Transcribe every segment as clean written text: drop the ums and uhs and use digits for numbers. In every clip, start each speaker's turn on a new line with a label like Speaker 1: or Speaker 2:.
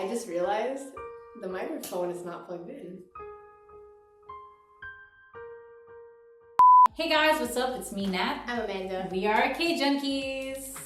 Speaker 1: I just realized the microphone is not plugged in.
Speaker 2: Hey guys, what's up? It's me, Nat.
Speaker 1: I'm Amanda.
Speaker 2: We are K-Junkies.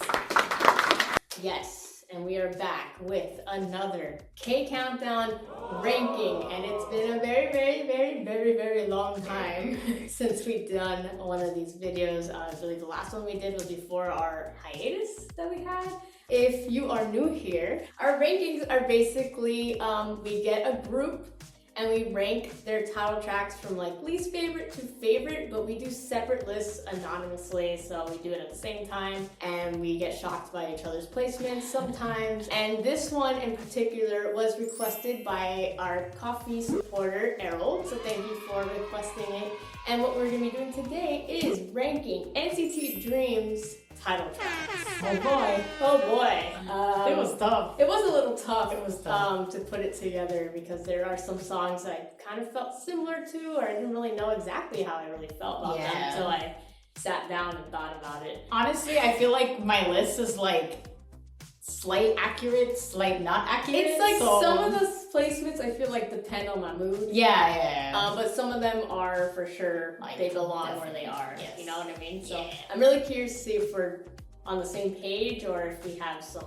Speaker 1: Yes, and we are back with another K-Countdown ranking, and it's been a very long time since we've done one of these videos. I believe the last one we did was before our hiatus that we had. If you are new here, our rankings are basically, we get a group and we rank their title tracks from like least favorite to favorite, but we do separate lists anonymously, so we do it at the same time, and we get shocked by each other's placements sometimes. And this one in particular was requested by our coffee supporter, Errold, so thank you for requesting it. And what we're gonna be doing today is ranking NCT DREAM's title tracks.
Speaker 2: Oh boy.
Speaker 1: Oh boy.
Speaker 2: It was tough.
Speaker 1: It was a little tough.
Speaker 2: It was tough.
Speaker 1: To put it together, because there are some songs I kind of felt similar to, or I didn't really know exactly how I really felt about them until I sat down and thought about it.
Speaker 2: Honestly, I feel like my list is like slight accurate, slight not accurate.
Speaker 1: It's like some of the placements I feel like depend on my mood.
Speaker 2: Yeah.
Speaker 1: But some of them are for sure, like, they belong where they are.
Speaker 2: Yes.
Speaker 1: You know what I mean? So I'm really curious to see if we're on the same page or if we have some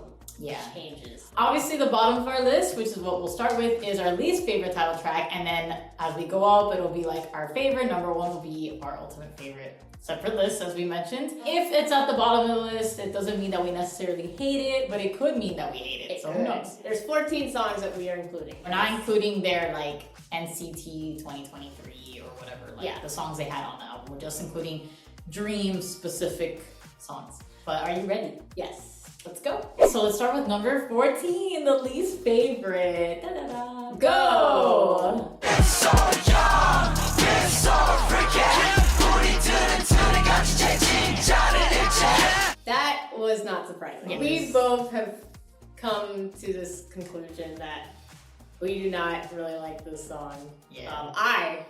Speaker 1: changes.
Speaker 2: Obviously, the bottom of our list, which is what we'll start with, is our least favorite title track, and then as we go up, it'll be like our favorite. Number one will be our ultimate favorite. Separate list, as we mentioned. If it's at the bottom of the list, it doesn't mean that we necessarily hate it, but it could mean that we hate it. So who knows?
Speaker 1: There's 14 songs that we are including.
Speaker 2: We're not including their like NCT 2023 or whatever, like the songs they had on the album. We're just including Dream specific songs. But are you ready?
Speaker 1: Yes.
Speaker 2: Let's go. So let's start with number 14, the least favorite. Da-da-da.
Speaker 1: Go!
Speaker 3: So young, so freaking.
Speaker 1: That was not surprising. We both have come to this conclusion that we do not really like this song. I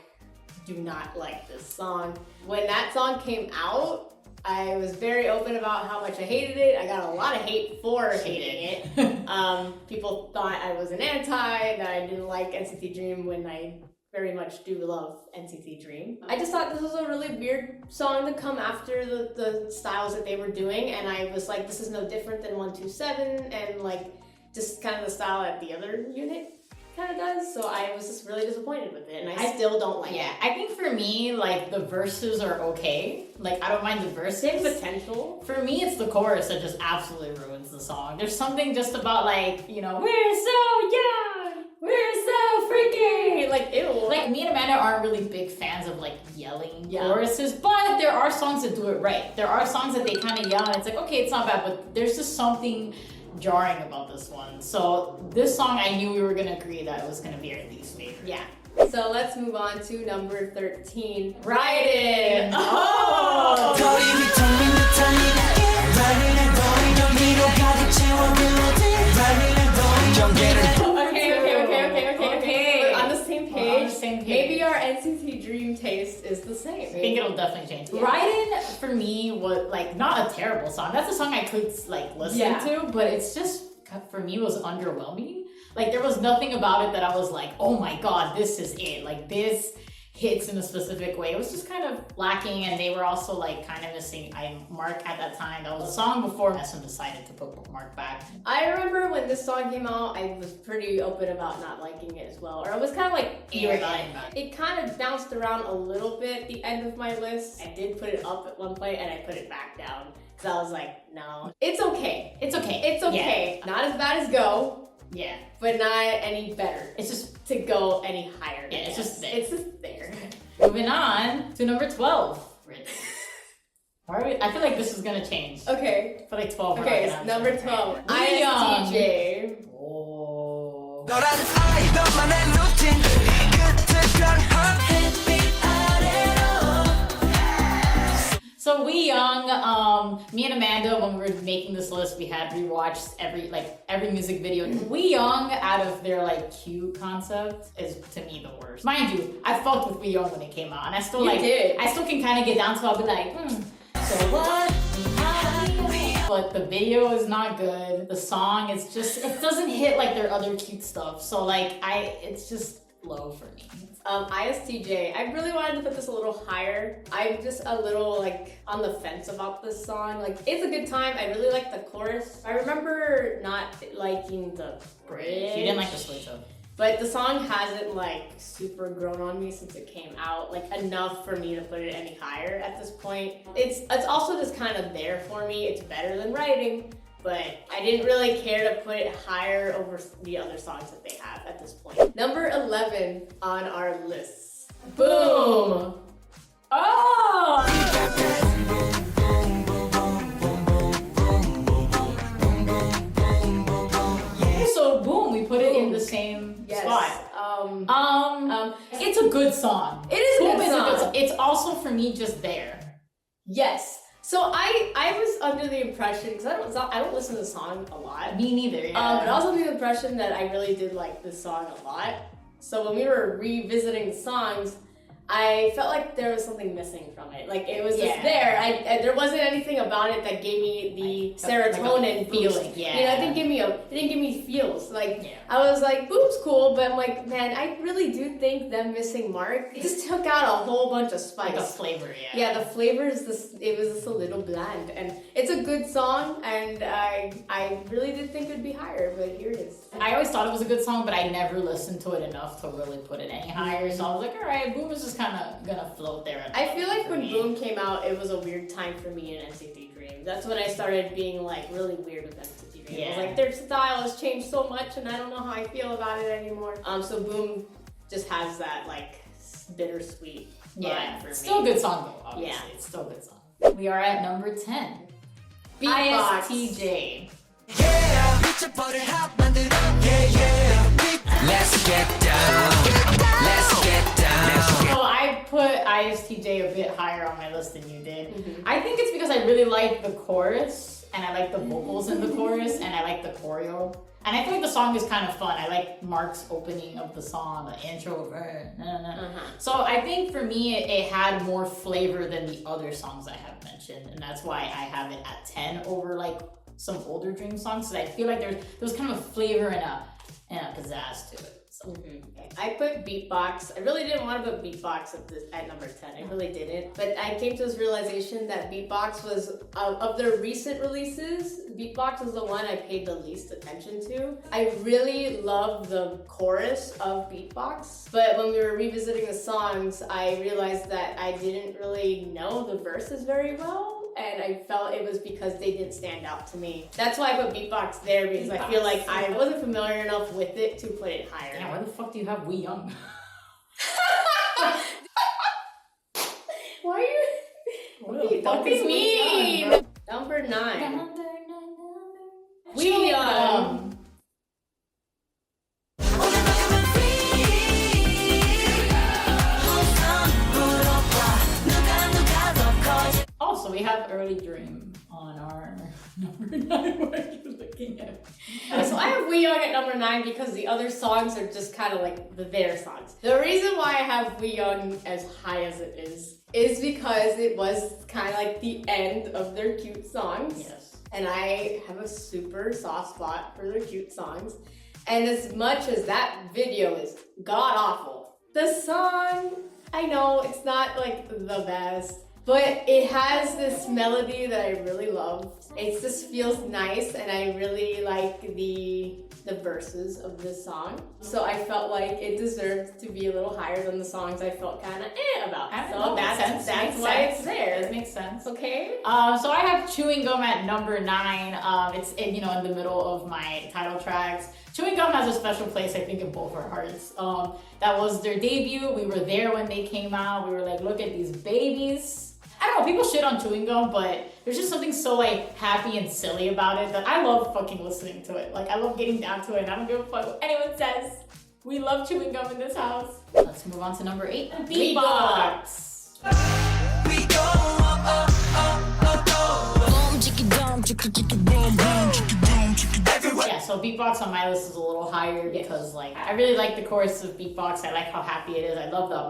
Speaker 1: do not like this song. When that song came out, I was very open about how much I hated it. I got a lot of hate for hating it. People thought I was an anti, that I didn't like NCT DREAM when I very much do love NCT DREAM. I just thought this was a really weird song to come after the styles that they were doing, and I was like, this is no different than 127 and like just kind of the style that the other unit kind of does. So I was just really disappointed with it, and I still don't like it.
Speaker 2: I think for me, like the verses are okay. Like I don't mind the verses.
Speaker 1: Potential.
Speaker 2: For me, it's the chorus that just absolutely ruins the song. There's something just about like, you know, we're so young, we're so freaky. Like, ew. Like me and Amanda aren't really big fans of like yelling choruses, but there are songs that do it right. There are songs that they kind of yell and it's like, okay, it's not bad, but there's just something jarring about this one. So this song, I knew we were gonna agree that it was gonna be our least favorite.
Speaker 1: Yeah. So let's move on to number 13,
Speaker 2: Ryden.
Speaker 1: Oh! Okay. We're on the same page. Maybe our NCT DREAM taste is the same.
Speaker 2: I think it'll definitely change. Ryden for me was like not a terrible song. That's a song I could like listen to, but it's just for me was underwhelming. Like there was nothing about it that I was like, oh my god, this is it. Like this hits in a specific way. It was just kind of lacking, and they were also like kind of missing Mark at that time. That was a song before SM decided to put Mark back.
Speaker 1: I remember when this song came out, I was pretty open about not liking it as well. Or I was kind of like it kind of bounced around a little bit at the end of my list. I did put it up at one point and I put it back down. Because I was like, no. It's okay.
Speaker 2: It's okay.
Speaker 1: It's okay. Not as bad as Go.
Speaker 2: Yeah.
Speaker 1: But not any better.
Speaker 2: It's just
Speaker 1: to go any higher.
Speaker 2: Yeah, it's just there.
Speaker 1: It's just there.
Speaker 2: Moving on to number 12. I feel like this is gonna change.
Speaker 1: Okay.
Speaker 2: I feel like 12.
Speaker 1: Okay, it's number 12. ISTJ.
Speaker 2: Oh. So We Young, me and Amanda, when we were making this list, we had rewatched every music video. We Young, out of their like cute concept, is to me the worst. Mind you, I fucked with We Young when it came out, and I still I still can kind of get down to it. I'll be like, so what? but the video is not good. The song is just, it doesn't hit like their other cute stuff. So like, it's just low for me.
Speaker 1: ISTJ, I really wanted to put this a little higher. I'm just a little like on the fence about this song. Like, it's a good time. I really like the chorus. I remember not liking the bridge.
Speaker 2: You didn't like the switch up.
Speaker 1: But the song hasn't like super grown on me since it came out, like enough for me to put it any higher at this point. It's also just kind of there for me. It's better than Ryden, but I didn't really care to put it higher over the other songs that they have at this point. Number 11 on our list. Boom!
Speaker 2: Oh! So boom, we put it in the same spot. It's a good song.
Speaker 1: It is a
Speaker 2: Boom
Speaker 1: good
Speaker 2: is
Speaker 1: song.
Speaker 2: a good, it's also for me just there.
Speaker 1: Yes. So I was under the impression, because I don't listen to the song a lot.
Speaker 2: Me neither, yeah.
Speaker 1: But I was under the impression that I really did like this song a lot. So when we were revisiting the songs, I felt like there was something missing from it. Like, it was just there. There wasn't anything about it that gave me the serotonin feeling.
Speaker 2: Yeah.
Speaker 1: You know, it didn't give me feels. Like, I was like, Boom's cool, but I'm like, man, I really do think them missing Mark, it just took out a whole bunch of spice.
Speaker 2: Like a flavor,
Speaker 1: Yeah, the flavor is it was just a little bland. And it's a good song, and I really did think it would be higher, but here it is.
Speaker 2: I always thought it was a good song, but I never listened to it enough to really put it any higher. So I was like, all right, Boom is just kind of gonna float there.
Speaker 1: I feel like when Boom came out, it was a weird time for me in NCT DREAM. That's when I started being like really weird with NCT DREAM. I was like, their style has changed so much, and I don't know how I feel about it anymore. So Boom just has that like bittersweet vibe for me.
Speaker 2: Still a good song though, obviously.
Speaker 1: Yeah.
Speaker 2: It's still a good song. We are at number 10.
Speaker 1: Beatbox.
Speaker 2: ISTJ.
Speaker 3: Yeah, 미쳐버릴 핫 만들어. Yeah, yeah. Let's get down. Let's get down.
Speaker 2: So I put ISTJ a bit higher on my list than you did. I think it's because I really like the chorus, and I like the vocals in the chorus, and I like the choreo. And I feel like the song is kind of fun. I like Mark's opening of the song, the intro. So I think for me, it had more flavor than the other songs I have mentioned, and that's why I have it at 10 over like some older Dream songs. So I feel like there was kind of a flavor and a pizzazz to it. So.
Speaker 1: I put Beatbox. I really didn't want to put Beatbox at number 10. I really didn't. But I came to this realization that Beatbox was, of their recent releases, Beatbox was the one I paid the least attention to. I really love the chorus of Beatbox, but when we were revisiting the songs, I realized that I didn't really know the verses very well. And I felt it was because they didn't stand out to me. That's why I put Beatbox there, because I feel like I wasn't familiar enough with it to put it higher.
Speaker 2: Yeah, where the fuck do you have We Young?
Speaker 1: Why are you?
Speaker 2: What the
Speaker 1: Don't
Speaker 2: fuck is
Speaker 1: be
Speaker 2: We Young,
Speaker 1: mean. Number 9.
Speaker 2: We Young. Oh, so we have Early Dream on our number 9. What are you looking at?
Speaker 1: So I have We Young at number 9 because the other songs are just kind of like their songs. The reason why I have We Young as high as it is because it was kind of like the end of their cute songs.
Speaker 2: Yes.
Speaker 1: And I have a super soft spot for their cute songs. And as much as that video is god awful, the song, I know it's not like the best, but it has this melody that I really love. It just feels nice, and I really like the verses of this song. So I felt like it deserved to be a little higher than the songs I felt kind of about. So that's why it's there.
Speaker 2: That makes sense.
Speaker 1: Okay.
Speaker 2: So I have Chewing Gum at number 9. It's in the middle of my title tracks. Chewing Gum has a special place, I think, in both our hearts. That was their debut. We were there when they came out. We were like, look at these babies. I don't know, people shit on Chewing Gum, but there's just something so like happy and silly about it that I love fucking listening to it. Like, I love getting down to it, and I don't give a fuck what anyone says. We love Chewing Gum in this house. Let's move on to number 8. Beatbox.
Speaker 3: We go, oh, oh, oh, oh. Boom, chicka, boom, chicka, chicka, boom, boom, chicka, boom, chicka. Everywhere.
Speaker 2: Yeah, so Beatbox on my list is a little higher because like I really like the chorus of Beatbox. I like how happy it is. I love the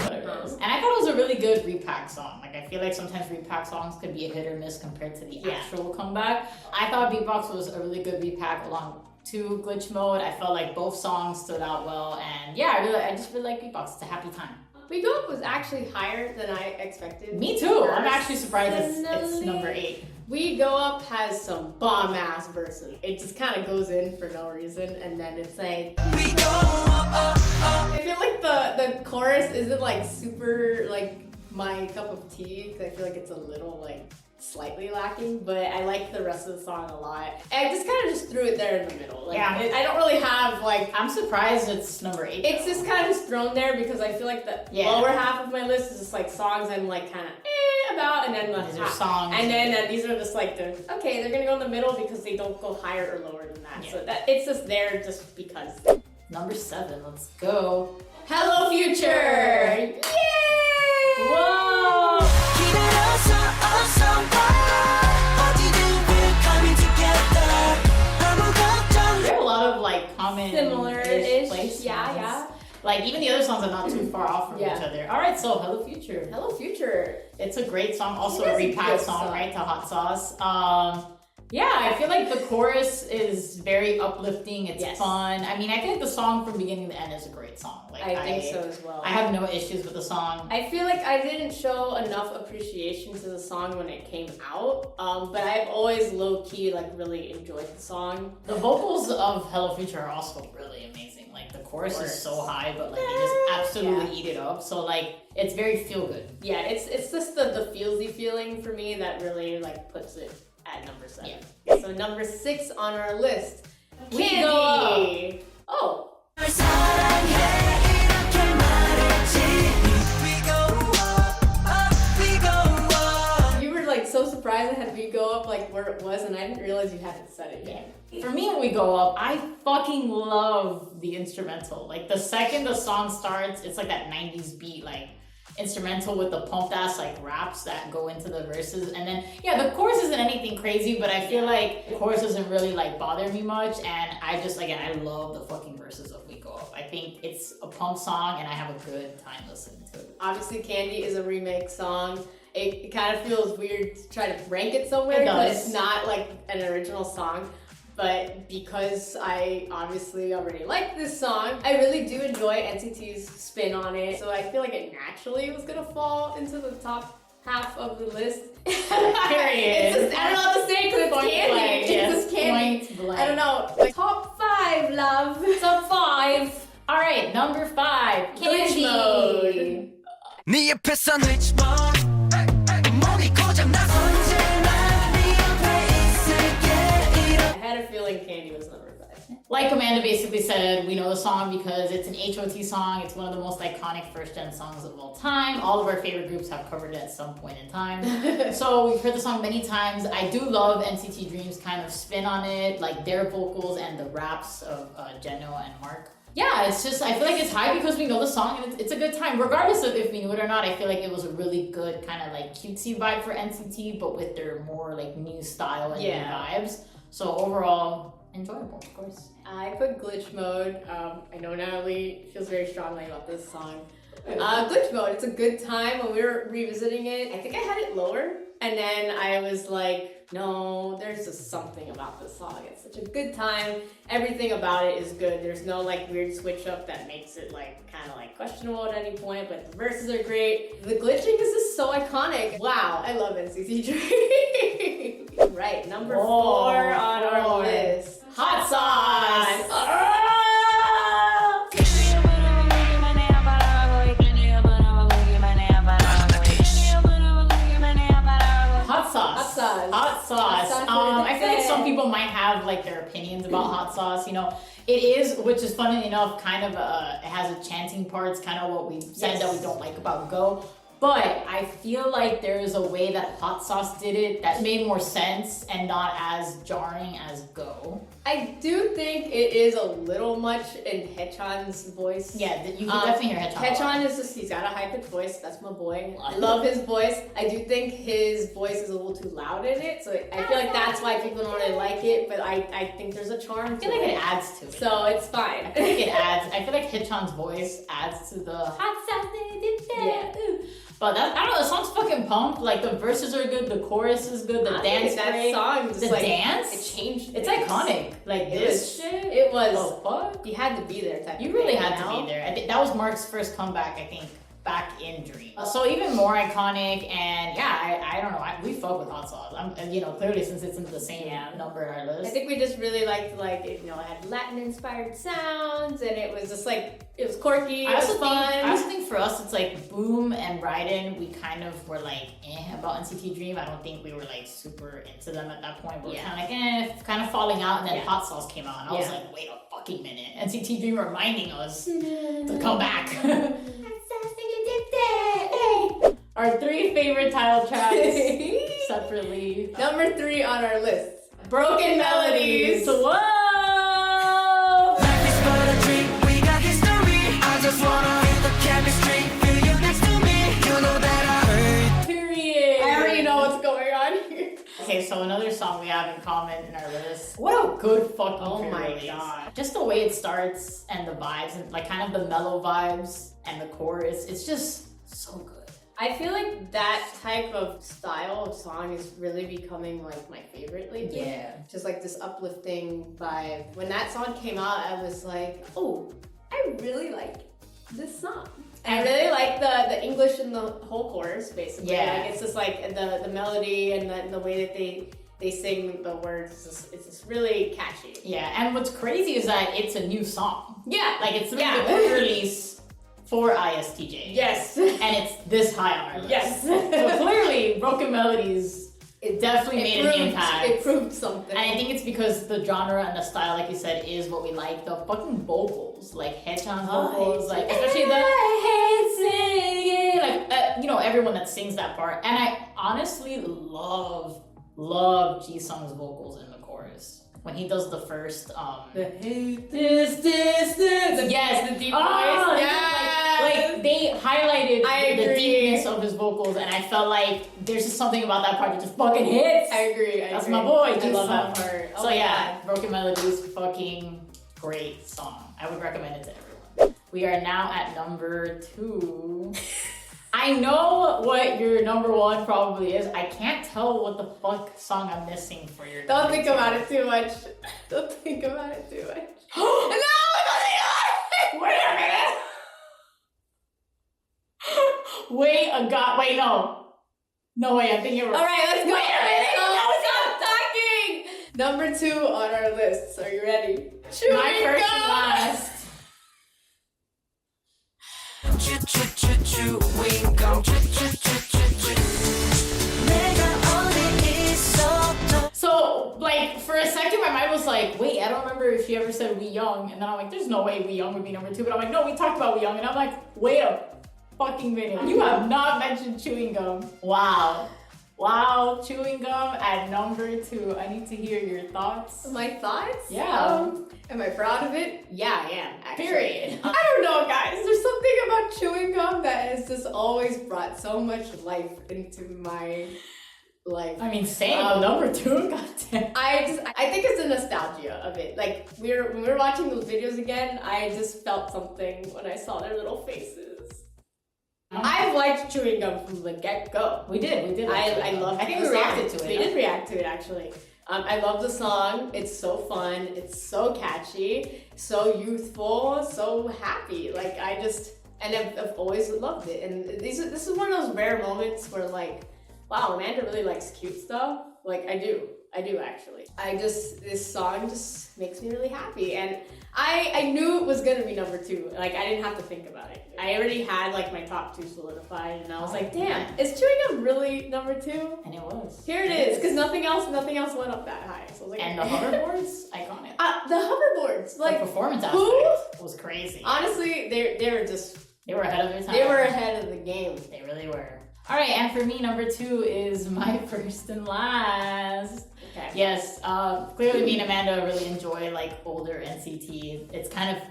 Speaker 2: whatever. is. And I thought it was a really good repack song. Like, I feel like sometimes repack songs could be a hit or miss compared to the actual comeback. I thought Beatbox was a really good repack along to Glitch Mode. I felt like both songs stood out well, and yeah, I just really like Beatbox. It's a happy time.
Speaker 1: We Go Up was actually higher than I expected.
Speaker 2: Me too. I'm actually surprised it's number 8.
Speaker 1: We Go Up has some bomb ass verses. It just kind of goes in for no reason, and then it's like
Speaker 3: We go up, up.
Speaker 1: I feel like the chorus isn't like super like my cup of tea, because I feel like it's a little like slightly lacking, but I like the rest of the song a lot. And I just kind of just threw it there in the middle. Like,
Speaker 2: yeah,
Speaker 1: I don't really have like.
Speaker 2: I'm surprised it's number 8.
Speaker 1: It's just kind of just thrown there because I feel like the lower half of my list is just like songs I'm like kind of about, and then
Speaker 2: these are songs,
Speaker 1: and then these are just like they're gonna go in the middle because they don't go higher or lower than that. So that it's just there just because.
Speaker 2: Number 7, let's go.
Speaker 1: Hello Future! Yay!
Speaker 2: Whoa! There are a lot of like common
Speaker 1: similar-ish
Speaker 2: places.
Speaker 1: Yeah.
Speaker 2: Like even the other songs are not too far off from each other. All right, so Hello Future.
Speaker 1: Hello Future.
Speaker 2: It's a great song, also a repack song, right, to Hot Sauce. Yeah, I feel like the chorus is very uplifting. It's fun. I mean, I think the song from beginning to end is a great song. Like,
Speaker 1: I think so as well.
Speaker 2: I have no issues with the song.
Speaker 1: I feel like I didn't show enough appreciation to the song when it came out, but I've always low-key like really enjoyed the song.
Speaker 2: The vocals of Hello Future are also really amazing. Like the chorus is so high, but like they just absolutely eat it up. So like it's very feel good.
Speaker 1: Yeah, it's just the feelsy feeling for me that really like puts it at number 7. Yeah. So number 6 on our list, Candy. Oh. You were like so surprised I had We Go Up like where it was, and I didn't realize you hadn't said it yet.
Speaker 2: For me, when We Go Up, I fucking love the instrumental. Like the second the song starts, it's like that 90s beat, like instrumental with the pumped ass like raps that go into the verses, and then the chorus isn't anything crazy, but I feel like the chorus doesn't really like bother me much, and I just I love the fucking verses of We Go Up. I think it's a pump song and I have a good time listening to it.
Speaker 1: Obviously Candy is a remake song. It kind of feels weird to try to rank it somewhere because it's not like an original song. But because I obviously already like this song, I really do enjoy NCT's spin on it. So I feel like it naturally was gonna fall into the top half of the list.
Speaker 2: Period.
Speaker 1: It's just, I don't know what to say because it's Candy. It's just Candy. I don't know. Like, top 5, love.
Speaker 2: Top 5. All right, number 5. Candy.
Speaker 1: Glitch Mode.
Speaker 3: 네 옆에서 glitch mode. 몸이 고장 나 언제나 네 옆에 있을게.
Speaker 1: I had a feeling Candy was number 5.
Speaker 2: Like Amanda basically said, we know the song because it's an HOT song. It's one of the most iconic first-gen songs of all time. All of our favorite groups have covered it at some point in time. So we've heard the song many times. I do love NCT DREAM's kind of spin on it, like their vocals and the raps of Jeno and Mark. Yeah, it's just, I feel like it's high because we know the song and it's a good time. Regardless of if we knew it or not, I feel like it was a really good kind of like cutesy vibe for NCT, but with their more like new style and new vibes. So overall, enjoyable, of course.
Speaker 1: I put Glitch Mode. I know Natalie feels very strongly about this song. Glitch Mode, it's a good time. When we were revisiting it, I think I had it lower. And then I was like, no, there's just something about this song. It's such a good time. Everything about it is good. There's no like weird switch up that makes it like kind of like questionable at any point, but the verses are great. The glitching is just so iconic. Wow, I love NCT DREAM. Right, number 4 on our list. Hot Sauce!
Speaker 2: Hot sauce. I feel like some people might have like their opinions about hot sauce. You know, it is, which is funny enough, kind of it has a chanting part. It's kind of what we said that we don't like about Go. But I feel like there is a way that Hot Sauce did it that made more sense and not as jarring as Go.
Speaker 1: I do think it is a little much in Haechan's voice.
Speaker 2: Yeah, you can definitely hear Haechan.
Speaker 1: Haechan is just, he's got a high-pitched voice. That's my boy. I love his voice. I do think his voice is a little too loud in it, so I feel like that's why people don't really like it, but I think there's a charm to it.
Speaker 2: I feel like it adds to it.
Speaker 1: So it's fine.
Speaker 2: I feel like it adds. I feel like Haechan's voice adds to the Hot Sauce.
Speaker 1: Yeah.
Speaker 2: But that, I don't know, the song's fucking pumped. Like the verses are good, the chorus is good, the dance
Speaker 1: that
Speaker 2: break,
Speaker 1: song just
Speaker 2: the
Speaker 1: like,
Speaker 2: dance,
Speaker 1: it changed.
Speaker 2: it's
Speaker 1: things.
Speaker 2: iconic. Like
Speaker 1: It
Speaker 2: this
Speaker 1: was-
Speaker 2: shit.
Speaker 1: It was.
Speaker 2: The fuck?
Speaker 1: You had to be there. Type
Speaker 2: You
Speaker 1: of
Speaker 2: really
Speaker 1: thing,
Speaker 2: had
Speaker 1: you
Speaker 2: to
Speaker 1: know?
Speaker 2: be there. I think that was Mark's first comeback, I think, back in Dream. So even more iconic, and yeah, I don't know, we fuck with Hot Sauce. You know, clearly since it's in the same number on our list.
Speaker 1: I think we just really liked like it, you know, it had Latin inspired sounds and it was just like it was quirky, it was fun.
Speaker 2: I also think for us it's like Boom and Ryden, we kind of were like about NCT Dream. I don't think we were like super into them at that point, but we're kind of like kind of falling out, and then Hot Sauce came out and I was like, wait a fucking minute, NCT Dream reminding us to come back. Our 3 favorite title tracks separately.
Speaker 1: Number 3 on our list, Broken Melodies.
Speaker 2: Whoa!
Speaker 3: Life is but a dream, we got history. I just wanna hit the chemistry. Feel you next to me, you know that I heard.
Speaker 2: Period.
Speaker 1: I already know what's going on here.
Speaker 2: Okay, so another song we have in common in our list. What a good fucking
Speaker 1: my
Speaker 2: pre-release.
Speaker 1: God.
Speaker 2: Just the way it starts and the vibes and like kind of the mellow vibes and the chorus. It's just so good.
Speaker 1: I feel like that type of style of song is really becoming like my favorite lately.
Speaker 2: Yeah.
Speaker 1: Just like this uplifting vibe. When that song came out, I was like, oh, I really like this song. I really like the English in the whole chorus, basically.
Speaker 2: Yeah.
Speaker 1: Like it's just like the melody and the way that they sing the words. It's just really catchy.
Speaker 2: Yeah, and what's crazy is that it's a new song.
Speaker 1: Yeah.
Speaker 2: Like it's the pre-release for ISTJ.
Speaker 1: Yes.
Speaker 2: And it's this high on our list.
Speaker 1: Yes.
Speaker 2: So clearly, Broken Melodies, it definitely made an impact.
Speaker 1: It proved something.
Speaker 2: And I think it's because the genre and the style, like you said, is what we like. The fucking vocals, like Haechan's vocals, like especially the I hate singing, like you know, everyone that sings that part. And I honestly love Jisung's vocals in the chorus when he does the first
Speaker 1: the hate this distance.
Speaker 2: yes,
Speaker 1: the deep voice. Yeah.
Speaker 2: Like they highlighted the
Speaker 1: agree.
Speaker 2: deepness of his vocals, and I felt like there's just something about that part that just fucking hits.
Speaker 1: I agree.
Speaker 2: That's my boy.
Speaker 1: I love that
Speaker 2: Jisung.
Speaker 1: part. Oh
Speaker 2: So
Speaker 1: my
Speaker 2: yeah,
Speaker 1: God.
Speaker 2: Broken Melodies, fucking great song. I would recommend it to everyone. We are now at number 2. I know what your number 1 probably is. I can't tell what the fuck song I'm missing for your
Speaker 1: Don't
Speaker 2: number
Speaker 1: think
Speaker 2: 2.
Speaker 1: about it too much. Don't think about it too much.
Speaker 2: No! Wait a minute! Wait, no. No way, I'm thinking
Speaker 1: All right, let's go.
Speaker 2: Wait a minute!
Speaker 1: No, stop talking. Number 2 on our list. Are you ready?
Speaker 2: My first and last.
Speaker 3: Chewing gum.
Speaker 2: So, like, for a second, my mind was like, wait, I don't remember if she ever said We Young. And then I'm like, there's no way We Young would be number 2. But I'm like, no, we talked about We Young. And I'm like, wait a fucking minute. You have not mentioned Chewing Gum. Wow, Chewing Gum at number 2. I need to hear your thoughts.
Speaker 1: My thoughts?
Speaker 2: Yeah.
Speaker 1: Am I proud of it? Yeah, I am, actually.
Speaker 2: Period.
Speaker 1: I don't know, guys. There's something about chewing gum that has just always brought so much life into my life.
Speaker 2: I mean, same. Number 2, goddamn.
Speaker 1: I think it's the nostalgia of it. Like when we were watching those videos again, I just felt something when I saw their little faces. I've liked chewing gum from the get-go.
Speaker 2: We did.
Speaker 1: I love.
Speaker 2: I think we reacted to it.
Speaker 1: We did react to it actually. I love the song. It's so fun. It's so catchy. So youthful. So happy. Like I've always loved it. And this is one of those rare moments where like, wow, Amanda really likes cute stuff. Like I do actually. This song just makes me really happy. And I knew it was gonna be number 2. Like I didn't have to think about it. I already had like my top 2 solidified, and I was like, damn, is Chewing Gum really number 2?
Speaker 2: And it was.
Speaker 1: Here it is, because nothing else went up that high. So I was like,
Speaker 2: And the hoverboards, iconic.
Speaker 1: the hoverboards, like
Speaker 2: the performance
Speaker 1: who?
Speaker 2: aspect was crazy.
Speaker 1: Honestly, they
Speaker 2: They were ahead of their time.
Speaker 1: were ahead of the game.
Speaker 2: They really were. All right, and for me, number 2 is my first and last.
Speaker 1: Okay.
Speaker 2: Yes, clearly me and Amanda really enjoy like older NCT. It's kind of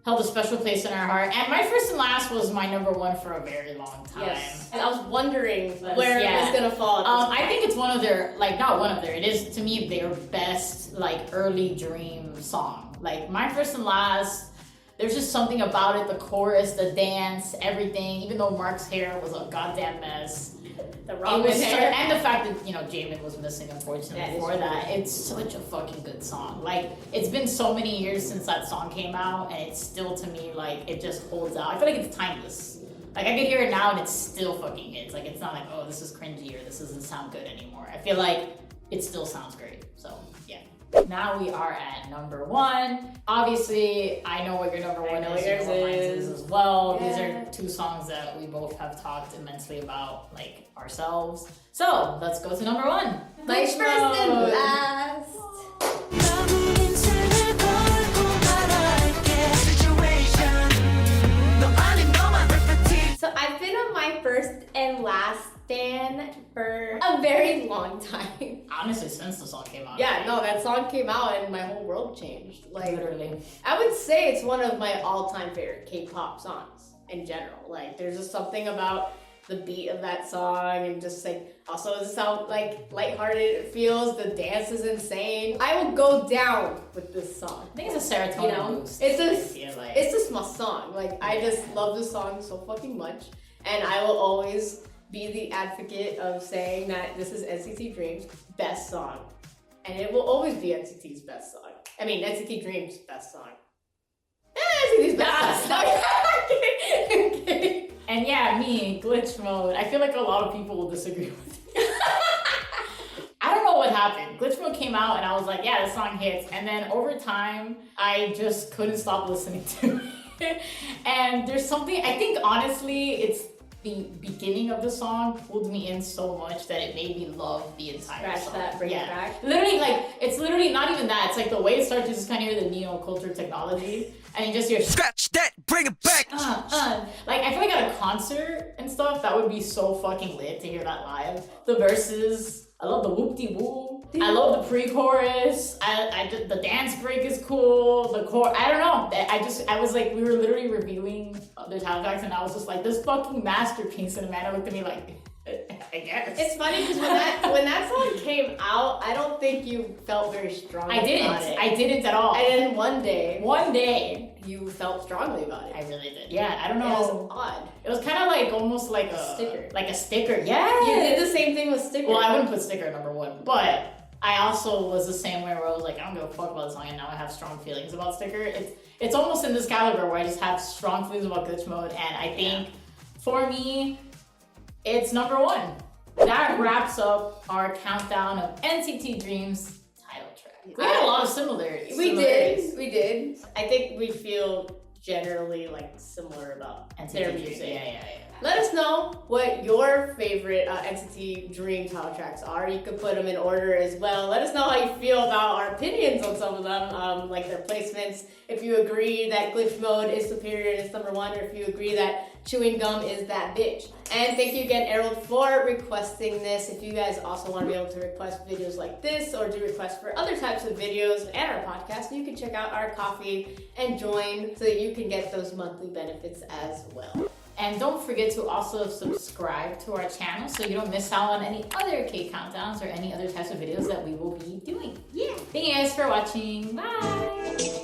Speaker 2: held a special place in our heart. And my first and last was my number 1 for a very long time.
Speaker 1: Yes. And I was wondering
Speaker 2: But,
Speaker 1: where
Speaker 2: yeah.
Speaker 1: it was gonna fall. At this
Speaker 2: I think it's one of their, like not one of their, it is to me their best like early Dream song. Like my first and last, there's just something about it, the chorus, the dance, everything, even though Mark's hair was a goddamn mess.
Speaker 1: The
Speaker 2: It
Speaker 1: wrong
Speaker 2: was
Speaker 1: hair.
Speaker 2: and the fact that, you know, Jamin was missing, unfortunately,
Speaker 1: That is
Speaker 2: before
Speaker 1: true.
Speaker 2: that. It's such a fucking good song. Like, it's been so many years since that song came out, and it's still, to me, like, it just holds out. I feel like it's timeless. Like, I could hear it now, and it's still fucking hits. Like, it's not like, oh, this is cringy, or this doesn't sound good anymore. I feel like it still sounds great. So, yeah. Now we are at number 1. Obviously, I know what your number 1
Speaker 1: know
Speaker 2: is.
Speaker 1: what yours
Speaker 2: You know what mine
Speaker 1: is.
Speaker 2: as well.
Speaker 1: Yeah.
Speaker 2: These are 2 songs that we both have talked immensely about, like, ourselves. So, let's go to number 1.
Speaker 1: My first and
Speaker 2: Mode.
Speaker 1: last.
Speaker 3: 너무 인생을 걸고 말할게 situation 너 아닌 너만 repeat
Speaker 1: So I've been on my first and last stan for a very long time.
Speaker 2: Honestly, since the song came out.
Speaker 1: Yeah, no, that song came out and my whole world changed. Like,
Speaker 2: Literally.
Speaker 1: I would say it's one of my all-time favorite K-pop songs in general. Like, there's just something about the beat of that song and just like, also just how like lighthearted it feels. The dance is insane. I will go down with this song.
Speaker 2: I think it's a serotonin
Speaker 1: You know,
Speaker 2: boost.
Speaker 1: it's
Speaker 2: I
Speaker 1: a
Speaker 2: feel like.
Speaker 1: it's just my song. Like, I just love this song so fucking much, and I will always be the advocate of saying that this is NCT Dream's best song, and it will always be NCT's best song. I mean, NCT Dream's best song. NCT's best song. Okay.
Speaker 2: And yeah, me, glitch mode. I feel like a lot of people will disagree with me. I don't know what happened. Glitch mode came out and I was like, yeah, this song hits. And then over time, I just couldn't stop listening to it. And there's something, I think honestly, it's the beginning of the song pulled me in so much that it made me love the entire
Speaker 1: Scratch
Speaker 2: song.
Speaker 1: that, bring it back.
Speaker 2: Literally, like, it's literally not even that. It's like the way it starts, you just kind of hear the neo-culture technology. And you just hear
Speaker 3: scratch that bring it back
Speaker 2: like, I feel like at a concert and stuff, that would be so fucking lit to hear that live. The verses, I love the whoop-de-woo. I love the pre-chorus. I just, the dance break is cool. The core, I don't know. I was like, we were literally reviewing the title tracks, and I was just like, this fucking masterpiece. And Amanda looked at me like, I guess.
Speaker 1: It's funny because when that song came out, I don't think you felt very strongly about it.
Speaker 2: I didn't at all.
Speaker 1: And then one day,
Speaker 2: you
Speaker 1: you felt strongly about it.
Speaker 2: I really did. Yeah, I don't
Speaker 1: It was
Speaker 2: know.
Speaker 1: odd.
Speaker 2: It was kind of like almost like a
Speaker 1: Sticker.
Speaker 2: Like a sticker. Yeah.
Speaker 1: You did the same thing with Sticker.
Speaker 2: Well, I wouldn't put sticker number 1, but I also was the same way where I was like, I don't give a fuck about the song, and now I have strong feelings about sticker. It's almost in this caliber where I just have strong feelings about glitch mode, and I think for me, it's number 1. That wraps up our countdown of NCT Dream's title track. We had a lot of similarities.
Speaker 1: We did. I think we feel generally like similar about
Speaker 2: NCT
Speaker 1: their
Speaker 2: Dream.
Speaker 1: music.
Speaker 2: Yeah.
Speaker 1: Let us know what your favorite NCT Dream title tracks are. You can put them in order as well. Let us know how you feel about our opinions on some of them, like their placements. If you agree that Glitch Mode is superior and it's number 1, or if you agree that Chewing Gum is that bitch. And thank you again, Errold, for requesting this. If you guys also want to be able to request videos like this or do requests for other types of videos and our podcast, you can check out our coffee and join so that you can get those monthly benefits as well.
Speaker 2: And don't forget to also subscribe to our channel so you don't miss out on any other K countdowns or any other types of videos that we will be doing.
Speaker 1: Yeah.
Speaker 2: Thank you guys for watching. Bye!